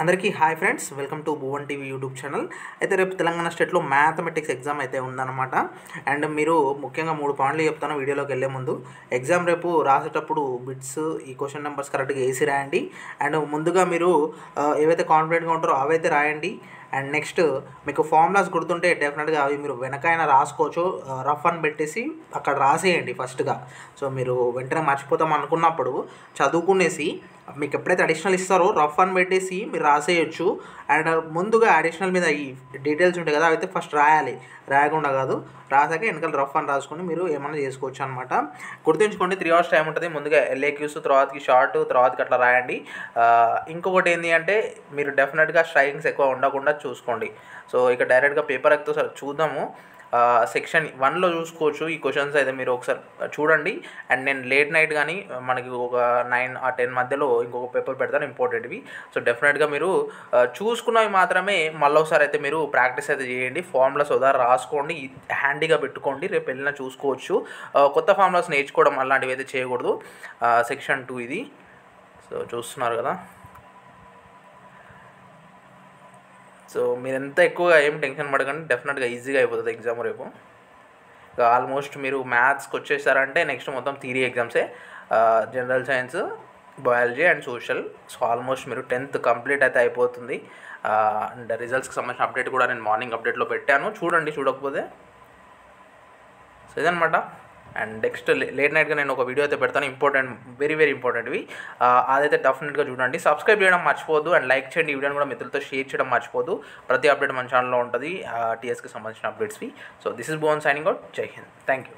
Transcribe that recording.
అందరికీ hi friends, welcome to Bhuvan TV YouTube channel. అయితే రేపు తెలంగాణ స్టేట్లో మ్యాథమెటిక్స్ ఎగ్జామ్ అయితే ఉందన్నమాట. అండ్ మీరు ముఖ్యంగా 3 పాయింట్లు చెప్తాను వీడియోలోకి వెళ్ళే ముందు. ఎగ్జామ్ రేపు రాసేటప్పుడు బిట్స్ ఈ క్వశ్చన్ నెంబర్స్ కరెక్ట్గా వేసి రాయండి. అండ్ ముందుగా మీరు ఏవైతే కాన్ఫిడెంట్గా ఉంటారో అవైతే రాయండి. అండ్ నెక్స్ట్ మీకు ఫార్ములాస్ గుర్తుంటే డెఫినెట్గా అవి మీరు వెనకైనా రాసుకోవచ్చు. రఫ్ అని పెట్టేసి అక్కడ రాసేయండి ఫస్ట్గా. సో మీరు వెంటనే మర్చిపోతాం అనుకున్నప్పుడు చదువుకునేసి మీకు ఎప్పుడైతే అడిషనల్ ఇస్తారో రఫ్ అని పెట్టేసి మీరు రాసేయచ్చు. అండ్ ముందుగా అడిషనల్ మీద ఈ డీటెయిల్స్ ఉంటాయి కదా, అయితే ఫస్ట్ రాయాలి, రాయకుండా కాదు. రాసాక వెనకాల రఫ్ అని రాసుకొని మీరు ఏమైనా చేసుకోవచ్చు అనమాట. గుర్తుంచుకోండి, 3 hours టైం ఉంటుంది. ముందుగా LAQs, తర్వాతకి షార్ట్, తర్వాతకి అట్లా రాయండి. ఇంకొకటి ఏంటి అంటే మీరు డెఫినెట్గా స్ట్రైకింగ్స్ ఎక్కువ ఉండకుండా చూసుకోండి. సో ఇక డైరెక్ట్గా పేపర్ ఎక్కువ చూద్దాము. సెక్షన్ 1లో చూసుకోవచ్చు ఈ క్వశ్చన్స్ అయితే మీరు ఒకసారి చూడండి. అండ్ నేను లేట్ నైట్ కానీ మనకి ఒక 9 or 10 మధ్యలో ఇంకొక పేపర్ పెడతాను ఇంపార్టెంట్వి. సో డెఫినెట్గా మీరు చూసుకున్నవి మాత్రమే మళ్ళీ ఒకసారి అయితే మీరు ప్రాక్టీస్ అయితే చేయండి. ఫార్ములాస్ ఉదాహరణ రాసుకోండి, హ్యాండీగా పెట్టుకోండి, రేపు వెళ్ళినా చూసుకోవచ్చు. కొత్త ఫార్ములాస్ నేర్చుకోవడం అలాంటివి అయితే చేయకూడదు. సెక్షన్ 2 ఇది. సో చూస్తున్నారు కదా. సో మీరు ఎంత ఎక్కువగా ఏం టెన్షన్ పడకండి, డెఫినెట్గా ఈజీగా అయిపోతుంది ఎగ్జామ్ రేపు. ఆల్మోస్ట్ మీరు మ్యాథ్స్కి వచ్చేసారంటే నెక్స్ట్ మొత్తం థియరీ ఎగ్జామ్సే. General science, biology and social. So almost మీరు 10th కంప్లీట్ అయితే అయిపోతుంది. అండ్ రిజల్ట్స్కి సంబంధించిన అప్డేట్ కూడా నేను మార్నింగ్ అప్డేట్లో పెట్టాను, చూడండి చూడకపోతే. సో ఇదనమాట. అండ్ నెక్స్ట్ లేట్ నైట్గా నేను ఒక వీడియో అయితే పెడతాను, ఇంపార్టెంట్, వెరీ వెరీ ఇంపార్టెంట్వి. అదైతే డెఫినెట్గా చూడండి. సబ్స్క్రైబ్ చేయడం మర్చిపోద్దు అండ్ లైక్ చేయండి. ఈ వీడియోని కూడా మిత్రులతో షేర్ చేయడం మర్చిపోద్దు. ప్రతి అప్డేట్ మన ఛానల్లో ఉంటుంది, TSకి సంబంధించిన అప్డేట్స్వి. So this is Bhuvan signing out. జై హింద్. Thank you.